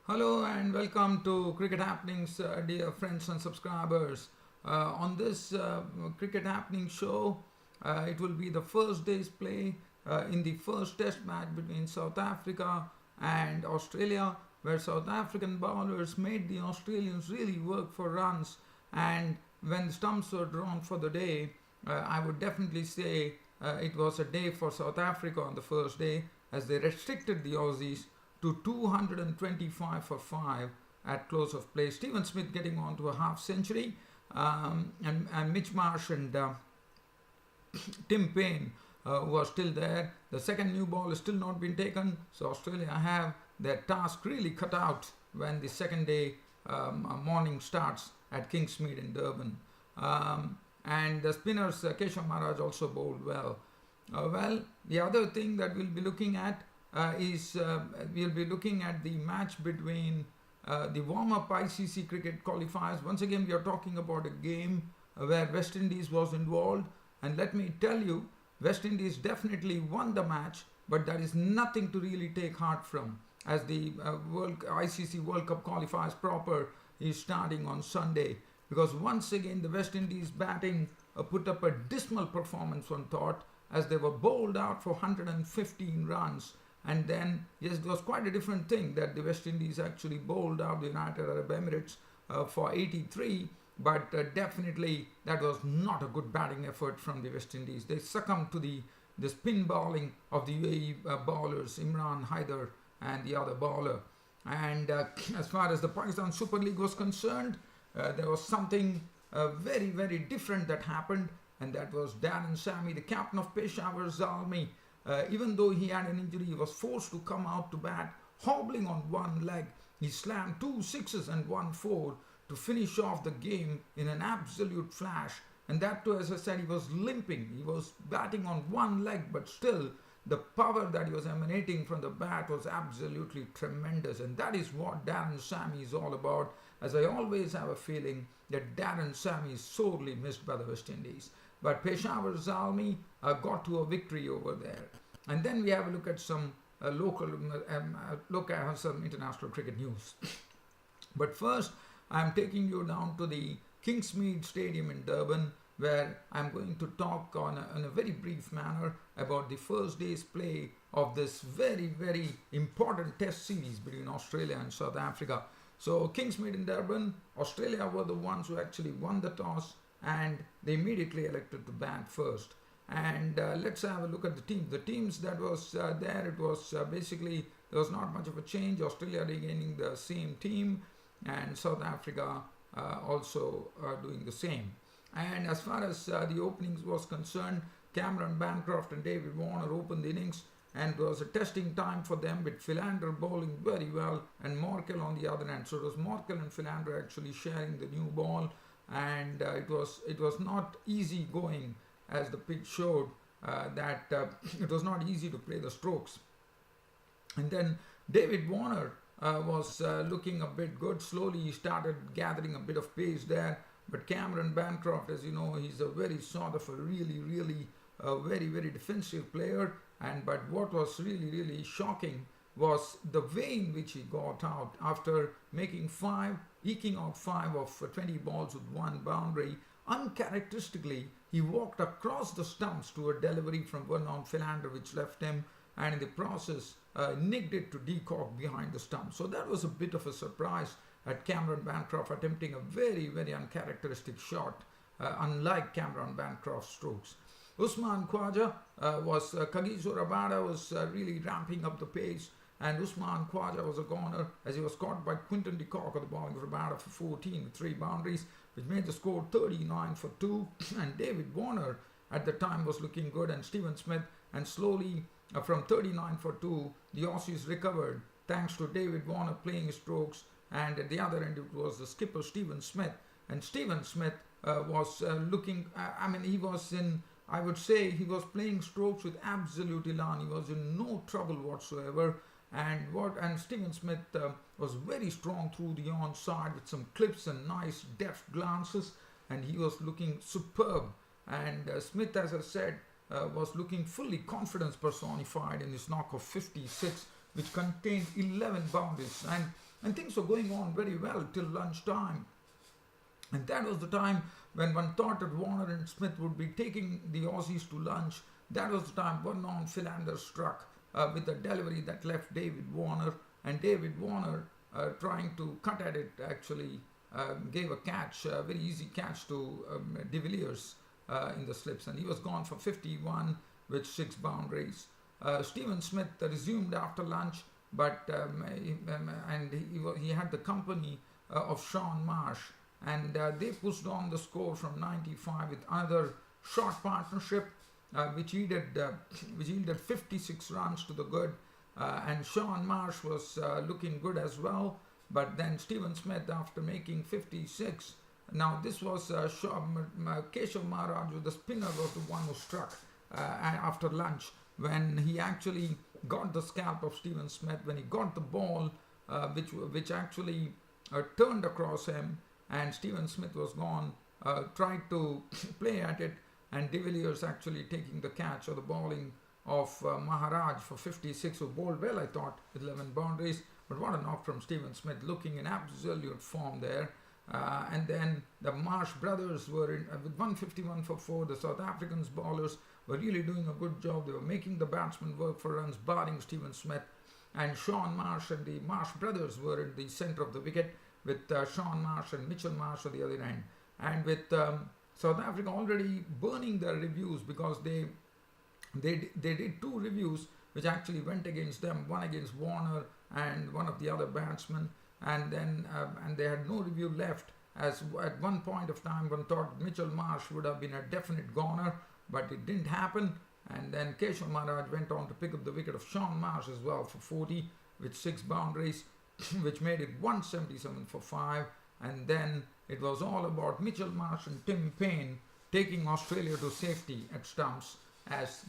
Hello and welcome to Cricket Happenings, dear friends and subscribers. On this Cricket Happening show, it will be the first day's play in the first test match between South Africa and Australia, where South African bowlers made the Australians really work for runs. And when the stumps were drawn for the day, I would definitely say it was a day for South Africa on the first day, as they restricted the Aussies to 225 for 5 at close of play. Stephen Smith getting on to a half century, and Mitch Marsh and Tim Payne was still there. The second new ball has still not been taken, so Australia have their task really cut out when the second day morning starts at Kingsmead in Durban. And the spinners, Keshav Maharaj also bowled well. The other thing that we'll be looking at is we'll be looking at the match between the warm-up ICC cricket qualifiers. Once again, we are talking about a game where West Indies was involved, and let me tell you, West Indies definitely won the match, but that is nothing to really take heart from, as the ICC World Cup qualifiers proper is starting on Sunday. Because once again, the West Indies batting put up a dismal performance, one thought, as they were bowled out for 115 runs. And then, yes, it was quite a different thing that the West Indies actually bowled out the United Arab Emirates for 83, but definitely that was not a good batting effort from the West Indies. They succumbed to the spin bowling of the UAE bowlers, Imran Haider and the other bowler. And as far as the Pakistan Super League was concerned, there was something very, very different that happened, and that was Darren Sammy, the captain of Peshawar Zalmi. Even though he had an injury, he was forced to come out to bat, hobbling on one leg. He slammed 2 sixes and 1 4 to finish off the game in an absolute flash. And that too, as I said, he was limping. He was batting on one leg, but still the power that he was emanating from the bat was absolutely tremendous. And that is what Darren Sammy is all about, as I always have a feeling that Darren Sammy is sorely missed by the West Indies. But Peshawar Zalmi got to a victory over there. And then we have a look at some some international cricket news. But first, I'm taking you down to the Kingsmead Stadium in Durban, where I'm going to talk in a very brief manner about the first day's play of this very, very important test series between Australia and South Africa. So Kingsmead in Durban, Australia were the ones who actually won the toss, and they immediately elected to bat first. And let's have a look at the teams. The teams that was there, it was basically, there was not much of a change. Australia regaining the same team, and South Africa also doing the same. And as far as the openings was concerned, Cameron Bancroft and David Warner opened the innings, and it was a testing time for them, with Philander bowling very well and Morkel on the other end. So it was Morkel and Philander actually sharing the new ball, and it was not easy going, as the pitch showed that it was not easy to play the strokes. And then David Warner was looking a bit good. Slowly he started gathering a bit of pace there. But Cameron Bancroft, as you know, he's a very sort of a really very, very defensive player. But what was really shocking was the way in which he got out after making eking out 5 of 20 balls with 1 boundary. Uncharacteristically, he walked across the stumps to a delivery from Vernon Philander, which left him, and in the process nicked it to De Kock behind the stump. So that was a bit of a surprise at Cameron Bancroft attempting a very, very uncharacteristic shot, unlike Cameron Bancroft's strokes. Usman Khawaja Kagiso Rabada was really ramping up the pace, and Usman Khawaja was a goner, as he was caught by Quinton de Kock at the bowling of Rabada for 14 with 3 boundaries, which made the score 39 for 2. And David Warner at the time was looking good, and Stephen Smith, and slowly from 39 for 2, the Aussies recovered thanks to David Warner playing his strokes, and at the other end it was the skipper Stephen Smith. And Stephen Smith was looking, he was in, I would say, he was playing strokes with absolute elan. He was in no trouble whatsoever. And Stephen Smith was very strong through the onside with some clips and nice deft glances, and he was looking superb. And Smith, as I said, was looking fully confidence personified in his knock of 56, which contained 11 boundaries. And things were going on very well till lunchtime. And that was the time when one thought that Warner and Smith would be taking the Aussies to lunch. That was the time Vernon Philander struck with a delivery that left David Warner. And David Warner, trying to cut at it, actually gave a catch, a very easy catch to De Villiers in the slips. And he was gone for 51 with 6 boundaries. Stephen Smith resumed after lunch, but he had the company of Sean Marsh, and they pushed on the score from 95 with another short partnership, which yielded 56 runs to the good, and Sean Marsh was looking good as well. But then Stephen Smith, after making 56, now this was Keshav Maharaj, the spinner, was the one who struck after lunch, when he actually got the scalp of Stephen Smith, when he got the ball which actually turned across him, and Stephen Smith was gone, tried to play at it, and De Villiers actually taking the catch or the bowling of Maharaj for 56, who bowled well, I thought, with 11 boundaries. But what a knock from Stephen Smith, looking in absolute form there. And then the Marsh brothers were in, with 151 for 4. The South Africans bowlers were really doing a good job. They were making the batsmen work for runs, barring Stephen Smith. And Sean Marsh and the Marsh brothers were in the centre of the wicket, with Sean Marsh and Mitchell Marsh at the other end. And with South Africa already burning their reviews, because they did 2 reviews which actually went against them, one against Warner and one of the other batsmen, and then and they had no review left, as at one point of time one thought Mitchell Marsh would have been a definite goner, but it didn't happen. And then Keshav Maharaj went on to pick up the wicket of Sean Marsh as well for 40 with 6 boundaries, which made it 177 for 5. And then it was all about Mitchell Marsh and Tim Paine taking Australia to safety at stumps, as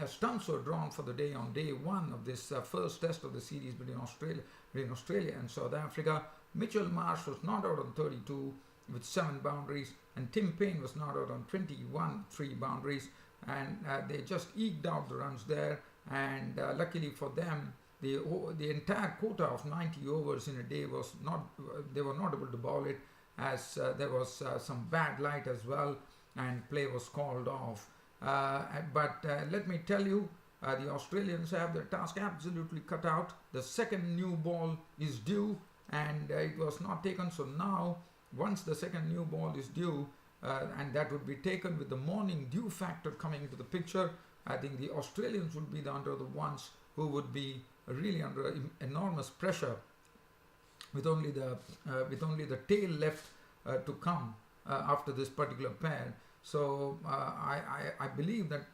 stumps were drawn for the day on day 1 of this first test of the series between Australia and South Africa. Mitchell Marsh was not out on 32 with 7 boundaries, and Tim Paine was not out on 21, 3 boundaries, and they just eked out the runs there. And luckily for them, the entire quota of 90 overs in a day was not, they were not able to bowl it, as there was some bad light as well, and play was called off. But let me tell you, the Australians have their task absolutely cut out. The second new ball is due, and it was not taken. So now, once the second new ball is due, and that would be taken with the morning dew factor coming into the picture, I think the Australians would be the ones who would be really under enormous pressure, with only the tail left to come after this particular pair. So I believe that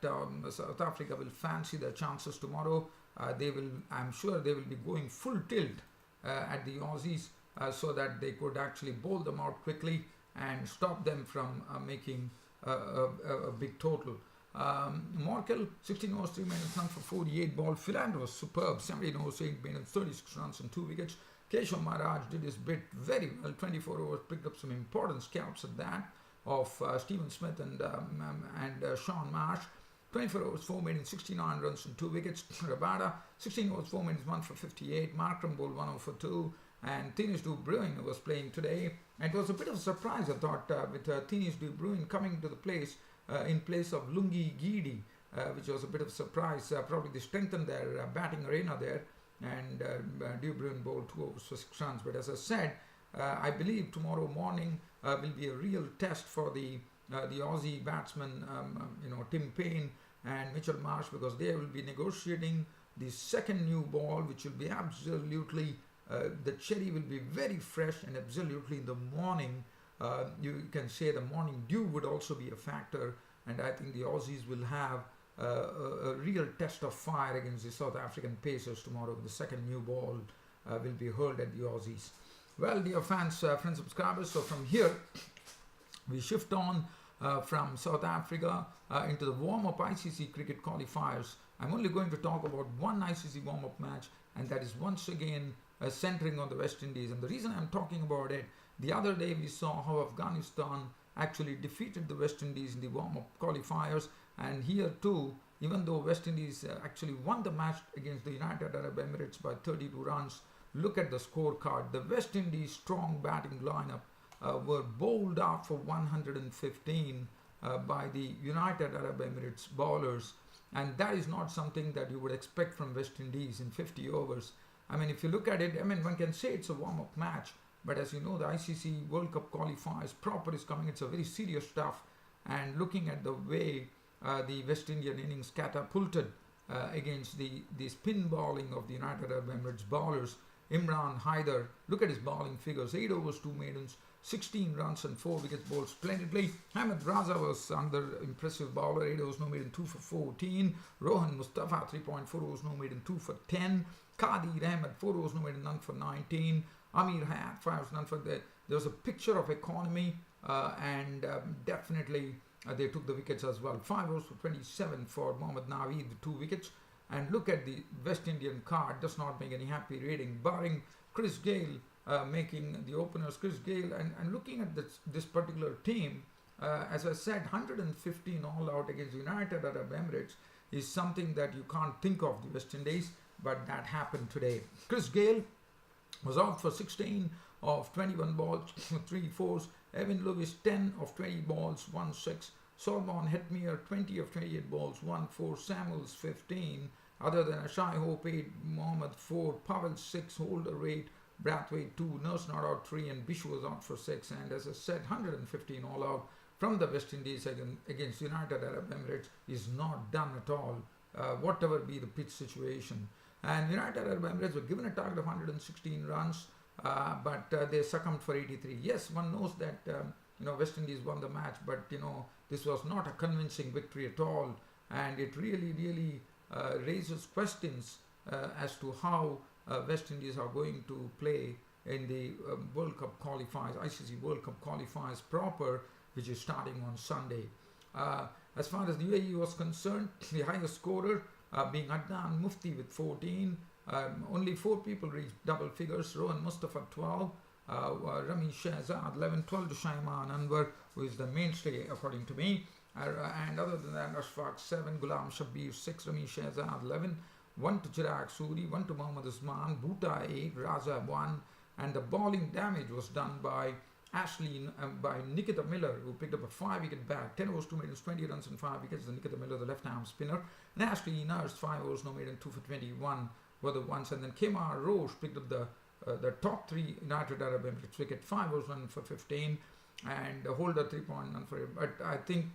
South Africa will fancy their chances tomorrow. I'm sure they will be going full tilt at the Aussies, so that they could actually bowl them out quickly and stop them from making a big total. Morkel, 16 overs, 3 minutes, run for 48 ball. Philander was superb, 17 overs, 8 minutes, 36 runs and 2 wickets. Keshav Maharaj did his bit very well, 24 overs, picked up some important scalps at that of Stephen Smith and Sean Marsh. 24 overs, 4 minutes, 69 runs and 2 wickets. Rabada, 16 overs, 4 minutes, 1 for 58. Markram bowled 1 over for 2. And Teenage Du Bruin was playing today. And it was a bit of a surprise, I thought, with Teenage Du Bruin coming to the place in place of Lungi Gidi, which was a bit of a surprise. Probably they strengthened their batting arena there. And Du Bruin bowled 2 overs for 6 runs. But as I said, I believe tomorrow morning will be a real test for the Aussie batsmen, Tim Paine and Mitchell Marsh, because they will be negotiating the second new ball, which will be absolutely, the cherry will be very fresh, and absolutely in the morning, you can say the morning dew would also be a factor, and I think the Aussies will have a real test of fire against the South African Pacers tomorrow. The second new ball will be hurled at the Aussies. Well, dear fans, friends, subscribers, so from here we shift on from South Africa into the warm-up ICC cricket qualifiers. I'm only going to talk about one ICC warm-up match, and that is once again centering on the West Indies. And the reason I'm talking about it, the other day we saw how Afghanistan actually defeated the West Indies in the warm-up qualifiers, and here too, even though West Indies actually won the match against the United Arab Emirates by 32 runs, look at the scorecard. The West Indies strong batting lineup were bowled out for 115 by the United Arab Emirates bowlers, and that is not something that you would expect from West Indies in 50 overs. I mean, if you look at it, I mean, one can say it's a warm-up match, but as you know, the ICC World Cup qualifiers proper is coming. It's a very serious stuff, and looking at the way the West Indian innings catapulted against the spin bowling of the United Arab Emirates bowlers, Imran Haider, look at his bowling figures: 8 overs, 2 maidens, 16 runs and 4 wickets, bowled splendidly. Ahmed Raza was another impressive bowler: 8 overs, no maiden, 2 for 14. Rohan Mustafa, 3.4 overs, no maiden, 2 for 10. Qadir Ahmed, 4 overs, no maiden, none for 19. Amir Hayat, 5 overs, none for the. There was a picture of economy, and definitely they took the wickets as well. 5 overs for 27 for Mohammad Naveed, 2 wickets. And look at the West Indian card, does not make any happy reading, barring Chris Gale making the openers. Chris Gale, and looking at this particular team, as I said, 115 all out against United Arab Emirates is something that you can't think of the West Indies, but that happened today. Chris Gale was out for 16 of 21 balls, 3 fours. Evan Lewis, 10 of 20 balls, 1 6. Solomon Hetmir, 20 of 28 balls, 1 4. Samuels, 15. Other than Ashai Hope, 8. Mohammed, 4. Pavel, 6. Holder, 8. Brathwaite, 2. Nurse not out, 3. And Bishu was out for 6. And as I said, 115 all out from the West Indies against United Arab Emirates is not done at all, whatever be the pitch situation. And United Arab Emirates were given a target of 116 runs, but they succumbed for 83. Yes, one knows that West Indies won the match, but this was not a convincing victory at all, and it really raises questions as to how West Indies are going to play in the World Cup qualifiers, ICC World Cup qualifiers proper, which is starting on Sunday. As far as the UAE was concerned, the highest scorer being Adnan Mufti with 14. Only 4 people reached double figures. Rohan Mustafa, 12. Rami Shehzad, 11. 12 to Shaiman Anwar, who is the mainstay according to me. And other than that, Ashfaq, 7. Ghulam Shabir, 6. Rami Shehzad, 11. 1 to Chirag Suri. 1 to Mohammad Usman. Bhuta, 8. Raza, 1. And the bowling damage was done by by Nikita Miller, who picked up a 5-wicket bag, 10 overs, 2 maidens, 20 runs and 5 wickets. The Nikita Miller, the left-arm spinner. And Ashley Nurse, 5 overs, no maiden, 2 for 21 were the ones. And then Kemar Roche picked up the top 3 United Arab Emirates wicket, 5 overs, 1 for 15, and Holder 3.1 for it. But I think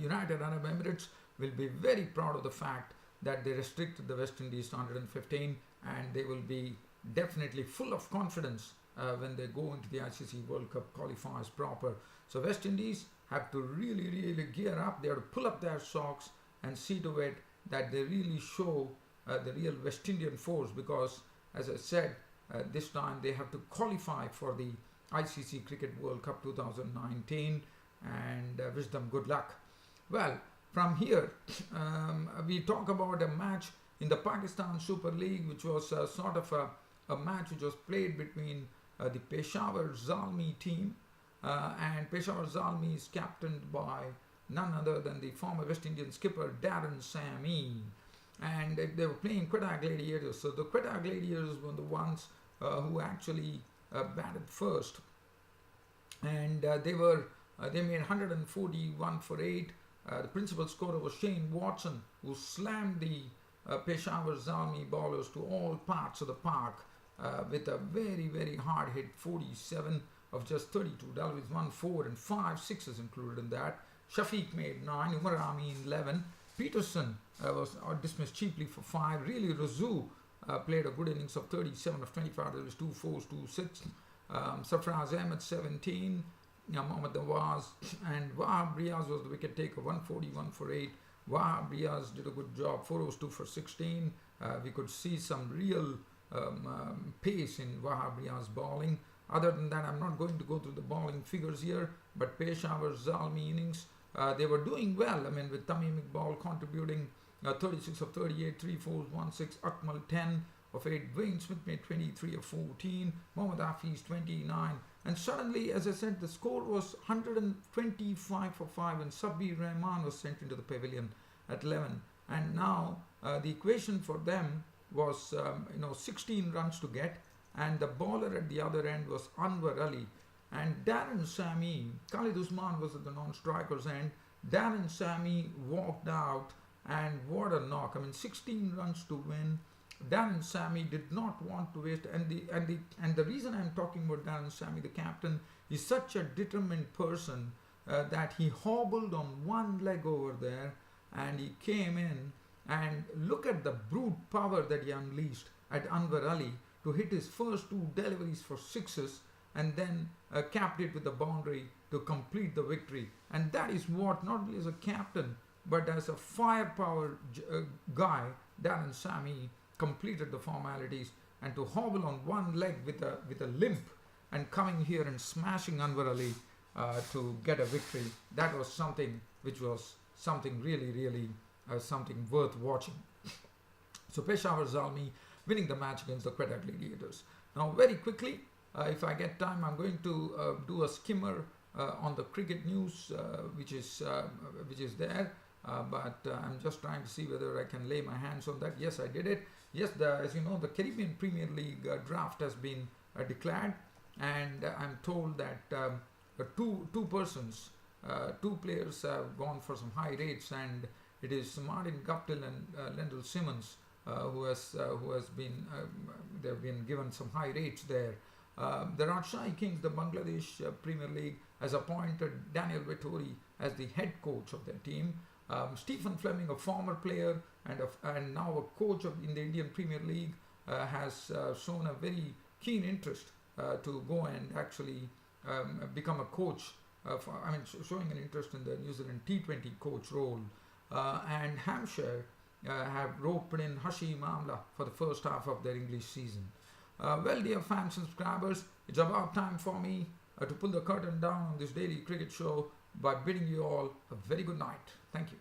United Arab Emirates will be very proud of the fact that they restricted the West Indies to 115, and they will be definitely full of confidence when they go into the ICC World Cup qualifiers proper. So West Indies have to really gear up. They have to pull up their socks and see to it that they really show the real West Indian force, because as I said, this time they have to qualify for the ICC Cricket World Cup 2019, and wish them good luck. Well, from here we talk about a match in the Pakistan Super League, which was sort of a match which was played between the Peshawar Zalmi team, and Peshawar Zalmi is captained by none other than the former West Indian skipper Darren Sammy, and they were playing Quetta Gladiators. So the Quetta Gladiators were the ones who actually batted first, and they made 141 for 8. The principal scorer was Shane Watson, who slammed the Peshawar Zalmi bowlers to all parts of the park with a very hard hit 47 of just 32. Dalvis 1 4 and 5 6s included in that. Shafiq made 9, Umar Amin 11. Peterson was dismissed cheaply for 5. Really, Razu played a good innings of 37 of 25. There was 2 4s, 2 6. Sarfraz Ahmed 17. Mohammad Nawaz and Wahab Riaz was the wicket taker, 141 for 8. Wahab Riaz did a good job, 4 overs, 2 for 16. We could see some real pace in Wahab Riaz bowling. Other than that, I'm not going to go through the bowling figures here, but Peshawar Zalmi innings, they were doing well. I mean, with Tamim Iqbal contributing 36 of 38, 3 4s, 1 6. Akmal 10 of 8. Wayne Smith made 23 of 14. Mohammad Hafiz 29. And suddenly, as I said, the score was 125 for 5, and Sabir Rahman was sent into the pavilion at 11. And now the equation for them was 16 runs to get, and the bowler at the other end was Anwar Ali. And Darren Sammy, Khalid Usman was at the non-strikers end. Darren Sammy walked out, and what a knock! I mean, 16 runs to win. Darren Sammy did not want to waste, and the reason I'm talking about Darren Sammy, the captain, is such a determined person that he hobbled on one leg over there, and he came in, and look at the brute power that he unleashed at Anwar Ali to hit his first two deliveries for sixes, and then capped it with the boundary to complete the victory. And that is what, not only as a captain, but as a firepower guy, Darren Sammy completed the formalities, and to hobble on one leg with a limp and coming here and smashing Anwar Ali to get a victory, that was something which was something really something worth watching. So Peshawar Zalmi winning the match against the Quetta Gladiators. Now very quickly, if I get time, I'm going to do a skimmer on the cricket news which is there, but I'm just trying to see whether I can lay my hands on that. Yes, I did it. Yes, as you know, the Caribbean Premier League draft has been declared, and I'm told that two players have gone for some high rates, and it is Martin Guptill and Lendl Simmons who has been they've been given some high rates there. The Rajshahi Kings, the Bangladesh Premier League, has appointed Daniel Vettori as the head coach of their team. Stephen Fleming, a former player and now a coach in the Indian Premier League, has shown a very keen interest to go and actually become a coach. Showing an interest in the New Zealand T20 coach role. And Hampshire have roped in Hashim Amla for the first half of their English season. Well, dear fans and subscribers, it's about time for me to pull the curtain down on this daily cricket show by bidding you all a very good night. Thank you.